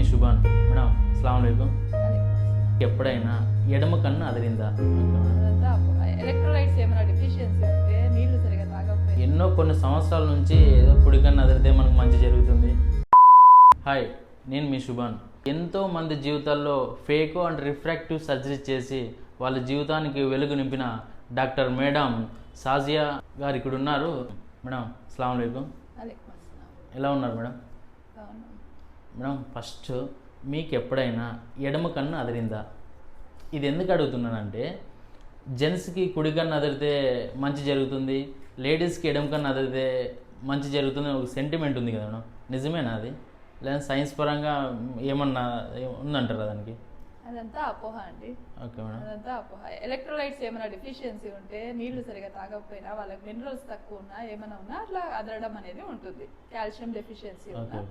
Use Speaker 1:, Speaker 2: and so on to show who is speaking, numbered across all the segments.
Speaker 1: Subhan madam. అస్సలాము అలైకుం. ఎప్పుడైనా ఎడమ కన్ను అదిరిందా?
Speaker 2: ఎలక్ట్రోలైట్స్ ఏమైనా డెఫిషియన్సీ ఉంటే నీళ్లు సరిగా తాగకపోతే
Speaker 1: ఎన్నో కొన్ని సంవత్సరాల నుంచి ఏదో కుడి కన్ను అదిరితే మనకు మంచి జరుగుతుంది. హాయ్, నేను మీ శుభాన్. ఎంతో మంది జీవితాల్లో ఫేకో అండ్ రిఫ్రాక్టివ్ సర్జరీ చేసి వాళ్ళ జీవితానికి వెలుగు నింపిన డాక్టర్ మేడం సాజియా గారు ఇక్కడ ఉన్నారు. మేడం అస్సలాము అలైకుం. ఎలా ఉన్నారు మేడం? మేడం, ఫస్ట్ మీకు ఎప్పుడైనా ఎడమ కన్ను అదిరిందా? ఇది ఎందుకు అడుగుతున్నానంటే, జెంట్స్కి కుడి కన్ను అదిరితే మంచి జరుగుతుంది, లేడీస్కి ఎడమ కన్ను అదిరితే మంచి జరుగుతుంది ఒక సెంటిమెంట్ ఉంది కదా మేడం, నిజమేనా అది? లేదా సైన్స్ పరంగా ఏమన్నా ఉందంటారా దానికి?
Speaker 2: అదంతా అపోహ అండి.
Speaker 1: Okay madam.
Speaker 2: అదంతా అపోహ. ఎలక్ట్రోలైట్స్ ఏమైనా డెఫిషియన్సీ ఉంటే నీళ్లు సరిగా తాగకపోయినా, వాళ్ళకి మినరల్స్ తక్కువ ఉన్నా ఏమైనా ఉన్నా అట్లా అదరడం అనేది ఉంటుంది. కాల్షియం డెఫిషియన్సీ ఉన్నా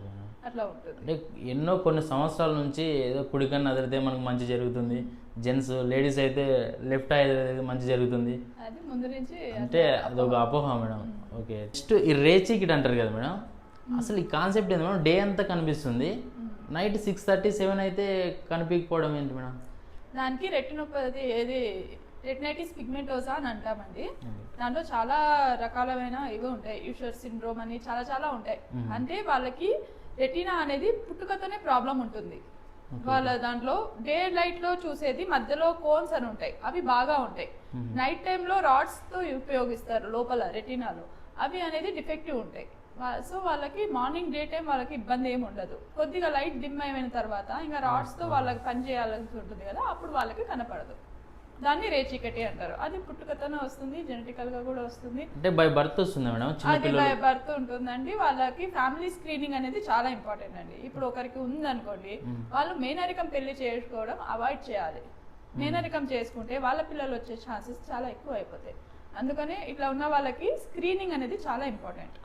Speaker 2: అట్లా ఉంటుంది.
Speaker 1: అంటే ఎన్నో కొన్ని సంవత్సరాల నుంచి ఏదో కుడి కన్ను అదిరితే మనకు మంచి జరుగుతుంది, జెంట్స్ లేడీస్ అయితే లెఫ్ట్ ఐ మంచి జరుగుతుంది,
Speaker 2: అది ముందు నుంచి
Speaker 1: అంటే అదొక అపోహ మేడం. ఓకే, నెక్స్ట్ ఈ రేచికిట్ అంటారు కదా మేడం, అసలు ఈ కాన్సెప్ట్ ఏంటి మేడం? డే అంతా కనిపిస్తుంది, నైట్ 6:30, 7 అయితే కనిపించకపోవడం ఏంటి మేడం?
Speaker 2: దానికి రెటినోపతి ఏది రెటినైటిస్ పిగ్మెంటోసా అని అంటామండి. దాంట్లో చాలా రకాలమైన ఇవి ఉంటాయి. యూషర్ సిండ్రోమ్ అని చాలా చాలా ఉంటాయి. అంటే వాళ్ళకి రెటీనా అనేది పుట్టుకతోనే ప్రాబ్లం ఉంటుంది. వాళ్ళ దాంట్లో డే లైట్ లో చూసేది మధ్యలో కోన్స్ అని ఉంటాయి, అవి బాగా ఉంటాయి. నైట్ టైంలో రాడ్స్ తో ఉపయోగిస్తారు లోపల రెటీనాలో, అవి అనేది డిఫెక్టివ్ ఉంటాయి. సో వాళ్ళకి మార్నింగ్ డే టైం వాళ్ళకి ఇబ్బంది ఏమి ఉండదు. కొద్దిగా లైట్ డిమ్ అయిన తర్వాత ఇంకా రాడ్స్ తో వాళ్ళకి పని చేయాల్సి ఉంటుంది కదా, అప్పుడు వాళ్ళకి కనపడదు. దాన్ని రేచికటి అంటారు. అది పుట్టుకతోనే వస్తుంది, జెనెటికల్ గా కూడా వస్తుంది.
Speaker 1: అంటే బై బర్త్ వస్తుంది మేడం?
Speaker 2: అది బై బర్త్ ఉంటుందండి. వాళ్ళకి ఫ్యామిలీ స్క్రీనింగ్ అనేది చాలా ఇంపార్టెంట్ అండి. ఇప్పుడు ఒకరికి ఉందనుకోండి, వాళ్ళు మేనరికం పెళ్లి చేసుకోవడం అవాయిడ్ చేయాలి. మేనరికం చేసుకుంటే వాళ్ళ పిల్లలు వచ్చే ఛాన్సెస్ చాలా ఎక్కువ అయిపోతాయి. అందుకనే ఇట్లా ఉన్న వాళ్ళకి స్క్రీనింగ్ అనేది చాలా ఇంపార్టెంట్.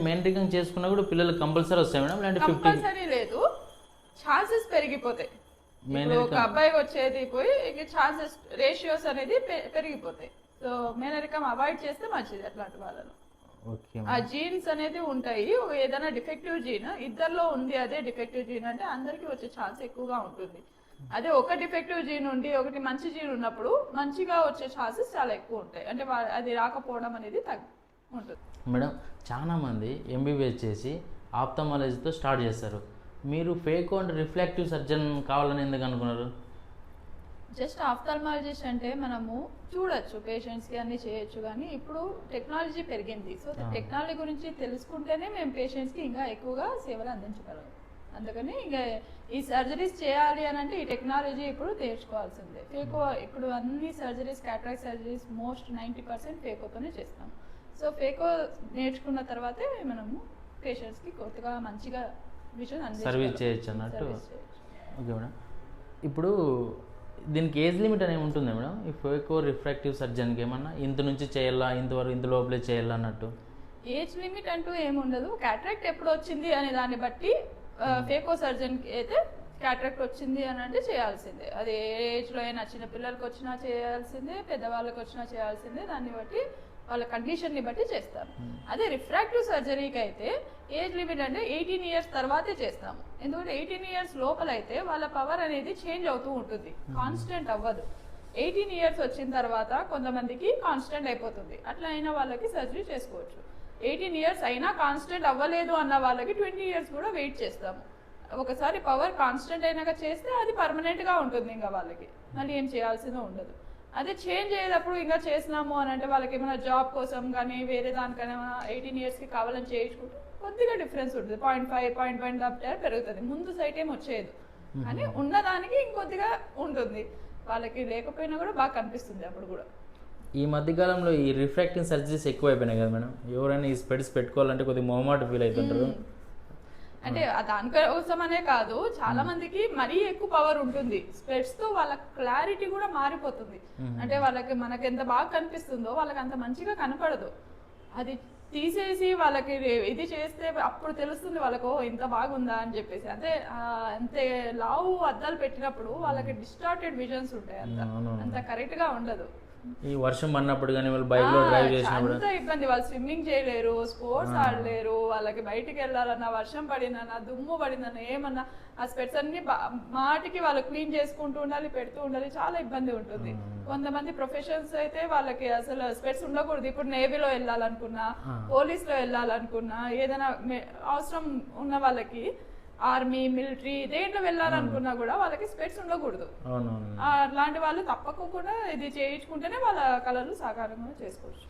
Speaker 1: మేనరికం చేసుకున్నా కూడా పిల్లలు కంపల్సరీ వస్తాయి మేడం? అంటే
Speaker 2: కంపల్సరీ లేదు, ఛాన్సెస్ పెరిగిపోతాయి. ఒక అబ్బాయికి వచ్చేది పోయి ఛాన్సెస్ రేషియోస్ అనేది పెరిగిపోతాయి. సో మేనరికం అవాయిడ్ చేస్తే మంచిది అట్లాంటి వాళ్ళను. ఆ జీన్స్ అనేది ఉంటాయి. ఏదైనా డిఫెక్టివ్ జీన్ ఇద్దరిలో ఉంది, అదే డిఫెక్టివ్ జీన్ అంటే అందరికి వచ్చే ఛాన్స్ ఎక్కువగా ఉంటుంది. అదే ఒక డిఫెక్టివ్ జీన్ ఉండి ఒకటి మంచి జీన్ ఉన్నప్పుడు మంచిగా వచ్చే ఛాన్సెస్ చాలా ఎక్కువ ఉంటాయి. అంటే అది రాకపోవడం అనేది ఉంటుంది.
Speaker 1: మేడం, చాలా మంది ఎంబీబీఎస్ చేసి ఆప్థమాలజీతో స్టార్ట్ చేస్తారు. మీరు ఫేకో అండ్ రిఫ్లెక్టివ్ సర్జన్ కావాలని ఎందుకు అనుకున్నారు?
Speaker 2: జస్ట్ ఆప్థాల్మాలజిస్ట్ అంటే మనము చూడొచ్చు, పేషెంట్స్కి అన్ని చేయొచ్చు, కానీ ఇప్పుడు టెక్నాలజీ పెరిగింది. సో టెక్నాలజీ గురించి తెలుసుకుంటేనే మేము పేషెంట్స్కి ఇంకా ఎక్కువగా సేవలు అందించగలం. అందుకని ఇంకా ఈ సర్జరీస్ చేయాలి అని అంటే ఈ టెక్నాలజీ ఇప్పుడు నేర్చుకోవాల్సిందే. ఫేకో ఇప్పుడు అన్ని సర్జరీస్, క్యాటరాక్ట్ సర్జరీస్ మోస్ట్ 90% ఫేకోతోనే చేస్తాం. సో ఫేకో నేర్చుకున్న తర్వాతే మనము పేషెంట్స్కి కొత్తగా మంచిగా
Speaker 1: సర్వీస్ చేయొచ్చు అన్నట్టు. ఓకే మేడం, ఇప్పుడు దీనికి ఏజ్ లిమిట్ అనేది ఉంటుందా మేడం? ఈ ఫేకో రిఫ్రాక్టివ్ సర్జన్కి ఏమన్నా ఇంత నుంచి చేయాలా, ఇంతవరకు ఇంత లోపలే చేయాలా అన్నట్టు
Speaker 2: ఏజ్ లిమిట్ అంటూ ఏముండదు. క్యాటరాక్ట్ ఎప్పుడు వచ్చింది అనే దాన్ని బట్టి ఫేకో సర్జన్కి అయితే క్యాటరాక్ట్ వచ్చింది అని అంటే చేయాల్సిందే. అది ఏ ఏజ్లో అయినా, చిన్న పిల్లలకి వచ్చినా చేయాల్సిందే, పెద్దవాళ్ళకి వచ్చినా చేయాల్సిందే. దాన్ని బట్టి వాళ్ళ కండిషన్ని బట్టి చేస్తాము. అదే రిఫ్రాక్టివ్ సర్జరీకి అయితే ఏజ్ లిమిట్ అంటే 18 ఇయర్స్ తర్వాతే చేస్తాము. ఎందుకంటే 18 ఇయర్స్ లోపల అయితే వాళ్ళ పవర్ అనేది చేంజ్ అవుతూ ఉంటుంది, కాన్స్టెంట్ అవ్వదు. 18 ఇయర్స్ వచ్చిన తర్వాత కొంతమందికి కాన్స్టెంట్ అయిపోతుంది. అట్లా అయిన వాళ్ళకి సర్జరీ చేసుకోవచ్చు. 18 ఇయర్స్ అయినా కాన్స్టెంట్ అవ్వలేదు అన్న వాళ్ళకి 20 ఇయర్స్ కూడా వెయిట్ చేస్తాము. ఒకసారి పవర్ కాన్స్టెంట్ అయినాక చేస్తే అది పర్మనెంట్గా ఉంటుంది, ఇంకా వాళ్ళకి మళ్ళీ ఏం చేయాల్సిందో ఉండదు. అదే చేంజ్ అయ్యేటప్పుడు ఇంకా చేసినాము అని అంటే వాళ్ళకి ఏమైనా జాబ్ కోసం కానీ వేరే దానికైనా 18 ఇయర్స్కి కావాలని చేయించుకుంటే కొద్దిగా డిఫరెన్స్ ఉంటుంది. 0.5, 0.1 పెరుగుతుంది. ముందు సైట్ ఏం వచ్చేది, కానీ ఉన్నదానికి ఇంకొద్దిగా ఉంటుంది. వాళ్ళకి లేకపోయినా కూడా బాగా కనిపిస్తుంది అప్పుడు కూడా.
Speaker 1: ఈ మధ్యకాలంలో ఈ రిఫ్రాక్టివ్ సర్జరీస్ ఎక్కువ అయిపోయినాయి కదా మేడం. ఎవరైనా ఈ స్పెడ్స్ పెట్టుకోవాలంటే కొద్దిగా మొహమాట ఫీల్ అవుతుంటారు.
Speaker 2: అంటే దానికోసం అనే కాదు, చాలా మందికి మరీ ఎక్కువ పవర్ ఉంటుంది. స్పెడ్స్ తో వాళ్ళ క్లారిటీ కూడా మారిపోతుంది. అంటే వాళ్ళకి మనకి ఎంత బాగా కనిపిస్తుందో వాళ్ళకి అంత మంచిగా కనపడదు. అది తీసేసి వాళ్ళకి ఇది చేస్తే అప్పుడు తెలుస్తుంది వాళ్ళకు ఇంత బాగుందా అని చెప్పేసి. అంటే అంతే లావు అద్దాలు పెట్టినప్పుడు వాళ్ళకి డిస్టార్టెడ్ విజన్స్ ఉంటాయి, అంత కరెక్ట్ గా ఉండదు.
Speaker 1: ఈ వర్షం పడినప్పుడు కానీ వాళ్ళు బైక్ లో డ్రైవ్ చేసినప్పుడు
Speaker 2: అంత ఇబ్బంది. వాళ్ళు స్విమ్మింగ్ చేయలేరు, స్పోర్ట్స్ ఆడలేరు, వాళ్ళకి బయటికి వెళ్ళాలన్నా వర్షం పడినా దుమ్ము పడిందన్నా ఏమన్నా ఆ స్పెట్స్ అన్ని మాటికి వాళ్ళు క్లీన్ చేసుకుంటూ ఉండాలి, పెడుతూ ఉండాలి, చాలా ఇబ్బంది ఉంటుంది. కొంతమంది ప్రొఫెషన్స్ అయితే వాళ్ళకి అసలు స్పెట్స్ ఉండకూడదు. ఇప్పుడు నేవీలో వెళ్ళాలనుకున్నా, పోలీస్ లో వెళ్ళాలనుకున్నా, ఏదైనా అవసరం ఉన్న వాళ్ళకి ఆర్మీ, మిలిటరీ దేంట్లో వెళ్ళాలనుకున్నా కూడా వాళ్ళకి స్పెట్స్ ఉండకూడదు. అట్లాంటి వాళ్ళు తప్పకుండా ఇది చేయించుకుంటేనే వాళ్ళ కళలు సాకారంగా చేసుకోవచ్చు.